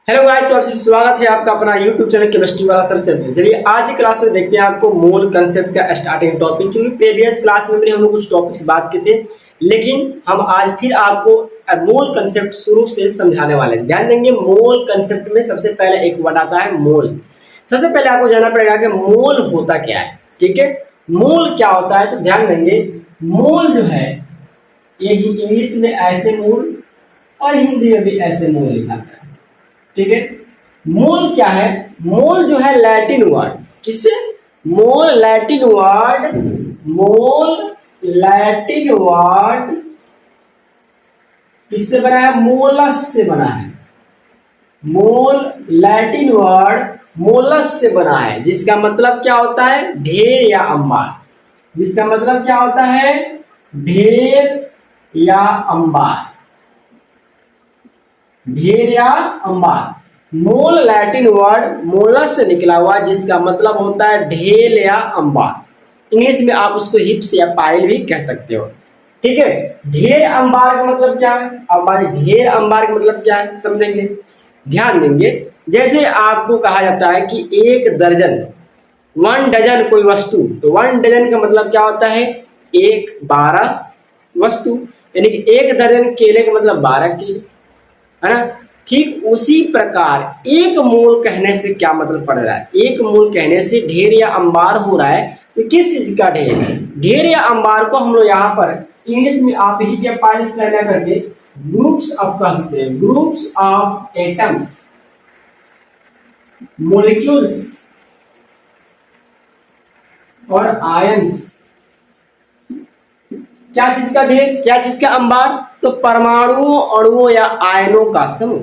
Hello guys, तो आपसे स्वागत है आपका अपना यूट्यूब चैनल केमिस्ट्री वाला सर। चलिए आज की क्लास में देखते हैं आपको मोल कंसेप्ट का स्टार्टिंग टॉपिक। क्योंकि प्रीवियस क्लास में भी हम लोग कुछ टॉपिक्स बात किए थे, लेकिन हम आज फिर आपको मोल कंसेप्ट शुरू से समझाने वाले हैं। ध्यान देंगे, मोल कंसेप्ट में सबसे पहले एक वर्ड आता है मोल। सबसे पहले आपको जानना पड़ेगा कि मोल होता क्या है। ठीक है, मोल क्या होता है, तो ध्यान देंगे मोल जो है ये इंग्लिश में ऐसे मोल और हिंदी में भी ऐसे मोल लिखा है। ठीक है, मोल क्या है? मोल जो है लैटिन वर्ड, किससे? मोल लैटिन वर्ड, मोल लैटिन वर्ड किससे बना है? मोलस से बना है। मोल लैटिन वर्ड मोलस से बना है, जिसका मतलब क्या होता है? ढेर या अंबार। जिसका मतलब क्या होता है? ढेर या अंबार। ढेर या अंबार। मोल लैटिन वर्ड मोलस से निकला हुआ, जिसका मतलब होता है ढेर या अंबार। इंग्लिश में आप उसको हिप्स या पाइल भी कह सकते हो। ठीक है, ढेर अंबार का मतलब क्या है? अंबार, ढेर अंबार का मतलब क्या है समझेंगे। ध्यान देंगे, जैसे आपको कहा जाता है कि एक दर्जन, 1 डजन कोई वस्तु, तो 1 डजन का मतलब क्या होता है? 12 वस्तु, यानी कि 1 दर्जन केले का मतलब 12 केले, है ना। ठीक उसी प्रकार एक मोल कहने से क्या मतलब पड़ रहा है? एक मोल कहने से ढेर या अंबार हो रहा है। तो किस चीज का ढेर? ढेर या अंबार को हम लोग यहाँ पर इंग्लिश में आप ही क्या पाइल्स करना करके ग्रुप्स ऑफ कह सकते हैं। ग्रुप्स ऑफ एटम्स, मोलिक्यूल्स और आयंस। क्या चीज का ढेर, क्या चीज का अंबार? तो परमाणुओं, अणुओं या आयनों का समूह।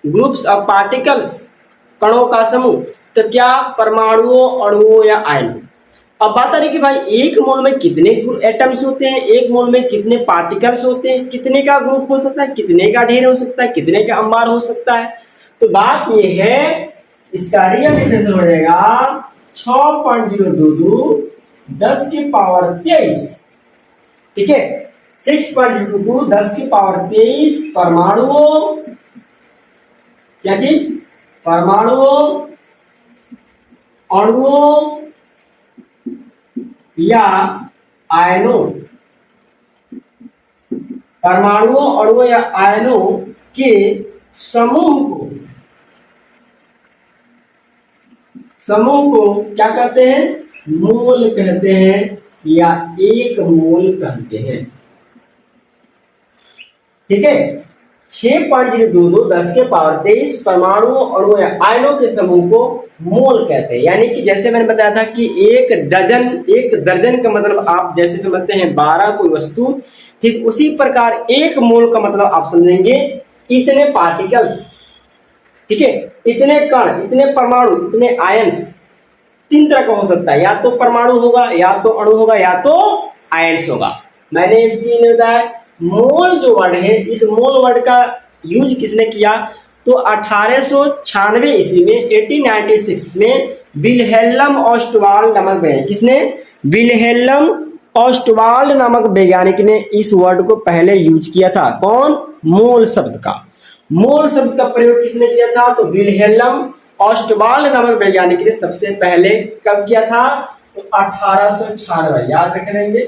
ग्रुप्स ऑफ पार्टिकल्स, कणों का समूह। तो क्या? परमाणुओं, अणुओं या आयनों। अब बात आ रही कि भाई एक मोल में कितने एटम्स होते हैं, एक मोल में कितने पार्टिकल्स होते हैं, कितने का ग्रुप हो सकता है, कितने का ढेर हो सकता है, कितने का अंबार हो सकता है। तो बात यह है, इसका रियल डिफरेंस हो जाएगा 6.022 10⁻23। ठीक है, 6.022 10⁻23 परमाणुओं, क्या चीज? परमाणुओं, अणुओं या आयनों। परमाणुओं, अणुओं या आयनों के समूह को क्या कहते हैं? मोल कहते हैं या एक मोल कहते हैं। ठीक है, 6.022 10⁻23 परमाणुओं, अणुओं या आयनों के समूह को मोल कहते हैं। यानी कि जैसे मैंने बताया था कि एक दर्जन का मतलब आप जैसे समझते हैं 12 कोई वस्तु, ठीक उसी प्रकार एक मोल का मतलब आप समझेंगे इतने पार्टिकल्स। ठीक है, इतने कण, इतने परमाणु, इतने आयंस। 3 तरह का हो सकता है, या तो परमाणु होगा, या तो अणु होगा, या तो आयंस होगा। मैंने एक चीज बताया, मोल जो वर्ड है, इस मोल वर्ड का यूज किसने किया? तो 1896 ईस्वी में, 1896 में विल्हेल्म ऑस्टवाल्ड नामक वैज्ञानिक, किसने? विल्हेल्म ऑस्टवाल्ड नामक वैज्ञानिक ने इस वर्ड को पहले यूज किया था। कौन? मोल शब्द का। मोल शब्द का प्रयोग किसने किया था? तो विल्हेल्म ऑस्टवाल्ड नामक वैज्ञानिक ने सबसे पहले कब किया था? तो 1896, याद रख लेंगे,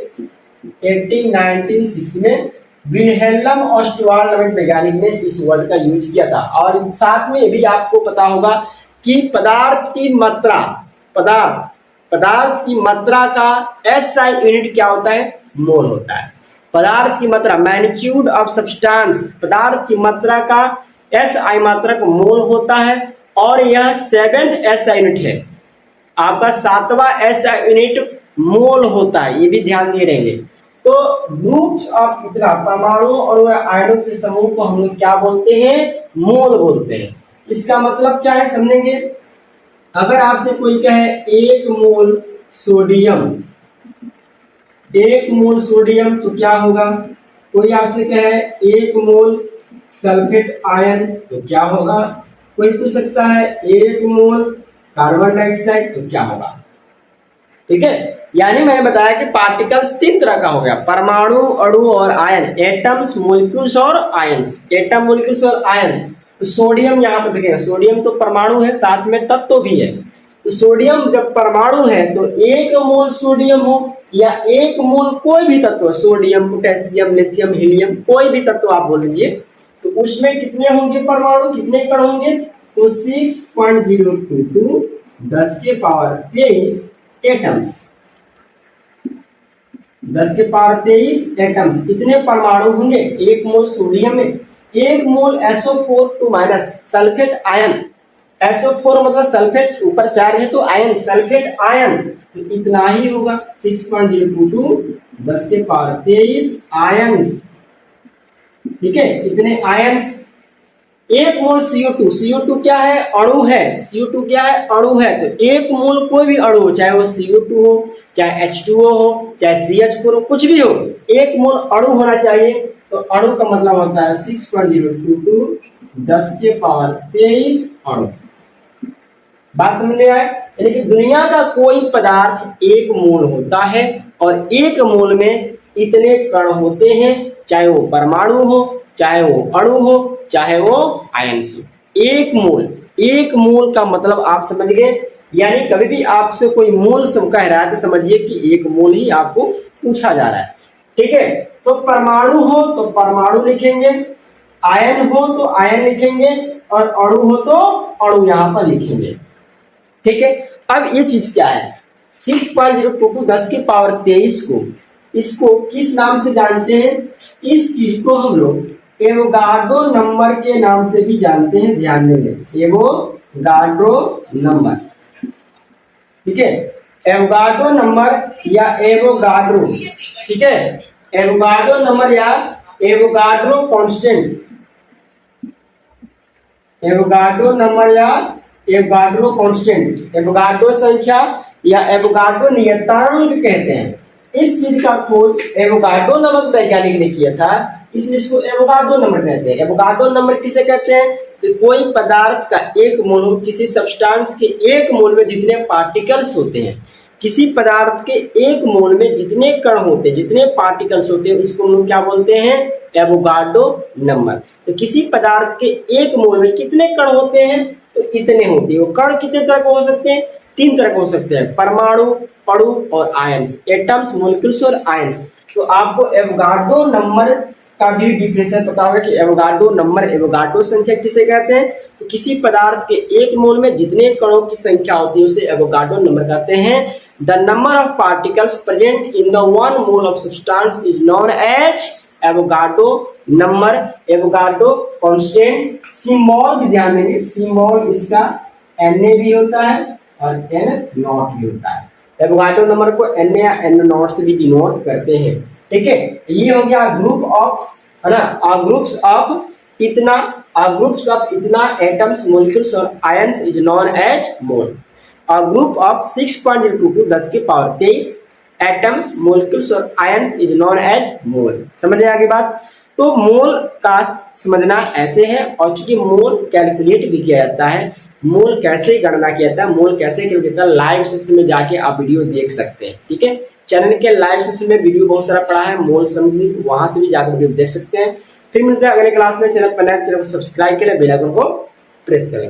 1896 में विल्हेल्म ऑस्टवाल्ड नामक वैज्ञानिक ने इस वर्ड का यूज किया था। और साथ में भी आपको पता होगा कि पदार्थ की मात्रा का एसआई यूनिट क्या होता है? मोल होता है। पदार्थ की मात्रा, मैग्नीट्यूड ऑफ सब्सटेंस, पदार्थ की मात्रा का एसआई मात्रक मोल होता है। और यह 7th एसआई यूनिट है, आपका 7वां एसआई यूनिट मोल होता है, ये भी ध्यान दिए रहेंगे। तो ग्रुप्स ऑफ इतना परमाणु और आयनों के समूह को हम लोग क्या बोलते हैं? मोल बोलते हैं। इसका मतलब क्या है समझेंगे। अगर आपसे कोई कहे 1 मोल सोडियम, 1 मोल सोडियम, तो क्या होगा? कोई आपसे कहे 1 मोल सल्फेट आयन, तो क्या होगा? कोई पूछ सकता है 1 मोल कार्बन डाइऑक्साइड, तो क्या होगा? ठीक है, यानी मैंने बताया कि पार्टिकल्स 3 तरह का हो गया, परमाणु, अणु और आयन। एटम्स, मोलिक्यूल्स और आयंस। एटम, मोलिक्यूल्स और आयंस। तो सोडियम यहाँ पर देखिएगा, सोडियम तो परमाणु है, साथ में तत्व भी है। तो सोडियम जब परमाणु है तो एक मोल सोडियम हो या एक मोल कोई भी तत्व, सोडियम, पोटेशियम, लिथियम, हीलियम, कोई भी तत्व आप बोल दीजिए, तो उसमें कितने होंगे परमाणु, कितने कण होंगे? तो 6.022 10 के पावर 23 एटम्स, 10 के पावर 23 एटम्स। कितने परमाणु होंगे एक मोल सोडियम में? एक मोल SO4 2- सल्फेट आयन, SO4 मतलब सल्फेट ऊपर चार्ज है तो आयन, सल्फेट आयन, तो इतना ही होगा 6.022 10 के पावर 23 आयन्स। ठीक है, इतने आयन्स। एक मोल CO2, CO2 क्या है? अणु है। CO2 क्या है? अणु है। तो एक मोल कोई भी अणु हो, चाहे वो CO2 हो, चाहे H2O हो, चाहे CH4 हो, कुछ भी हो, एक मोल अणु होना चाहिए। तो अणु का मतलब होता है 6.022 10 के पावर 23 अणु। बात समझ में आए? यानी कि दुनिया का कोई पदार्थ एक मोल होता है और एक मोल में इतने कण होते हैं, चाहे वो परमाणु हो, चाहे वो अणु हो, चाहे वो आयन्स हो। एक मोल का मतलब आप समझ गए। यानी कभी भी आपसे कोई मोल कह रहा है तो समझिए कि एक मोल ही आपको पूछा जा रहा है। ठीक है, तो परमाणु हो तो परमाणु लिखेंगे, आयन हो तो आयन लिखेंगे, और अणु हो तो अणु यहां पर लिखेंगे। ठीक है, अब ये चीज क्या है? 6.022 10 के पावर 23 को, इसको किस नाम से जानते हैं? इस चीज को हम लोग एवोगाड्रो नंबर के नाम से भी जानते हैं, ध्यान देंगे, एवोगाड्रो नंबर। ठीक है, एवोगाड्रो नंबर या एवोगाड्रो, ठीक है, एवोगाड्रो नंबर या एवोगाड्रो कांस्टेंट, एवोगाड्रो नंबर या एवोगाड्रो कांस्टेंट, एवोगाड्रो संख्या या एवोगाड्रो नियतांक कहते हैं। इस चीज का खोज एवोगाड्रो नामक वैज्ञानिक ने किया था, इसलिए इसको एवोगाड्रो नंबर कहते हैं। एवोगाड्रो नंबर किसे कहते हैं? तो कोई पदार्थ का एक मोल, किसी सब्सटेंस के एक मोल में जितने पार्टिकल्स होते हैं, किसी पदार्थ के एक मोल में जितने कण होते हैं, जितने पार्टिकल्स होते हैं, उसको हम लोग क्या बोलते हैं? Avogadro number. तो किसी पदार्थ के एक मोल में कितने कण होते हैं? तो इतने होते हैं। वो कण कितने तरह के हो सकते हैं? 3 तरह के हो सकते हैं, परमाणु, अणु और आयन्स, एटम्स, मॉलिक्यूल्स और आयन्स। तो आपको एवोगाड्रो नंबर का भी डिफिनेशन पता होगा कि एवोगाड्रो नंबर, एवोगाड्रो संख्या किसे कहते हैं? तो किसी पदार्थ के एक मोल में जितने कणों की संख्या होती है उसे एवोगाड्रो नंबर कहते हैं। The number of particles present in the 1 mole of substance is known as Avogadro number, Avogadro constant. Symbol भी ध्यान देंगे, सिंबल इसका Na भी होता है और N0 भी होता है। एवोगाड्रो नंबर को Na या N0 से भी डिनोट करते हैं। ठीक है, ये हो गया ग्रुप ऑफ, है ना, ग्रुप्स ऑफ इतना एटम्स, मॉलिक्यूल्स और ions is known as mole. Group of 6.022 10 के पावर 23 एटम्स, मॉलिक्यूल्स और ions is known as mole. समझ आगे बात? तो मोल का समझना ऐसे है, और चूंकि मोल कैलकुलेट भी किया जाता है, मोल कैसे गणना किया जाता है, मोल कैसे कैलकुलेट होता है, लाइव सेशन में जाके आप वीडियो देख सकते हैं। ठीक है, चैनल के लाइव सेशन में वीडियो बहुत सारा पड़ा है मोल संबंधित, वहां से भी जाकर वीडियो देख सकते हैं। फिर मिलते हैं अगले क्लास में। चैनल पर नए, चैनल को सब्सक्राइब करें, बेल आइकन को प्रेस करें।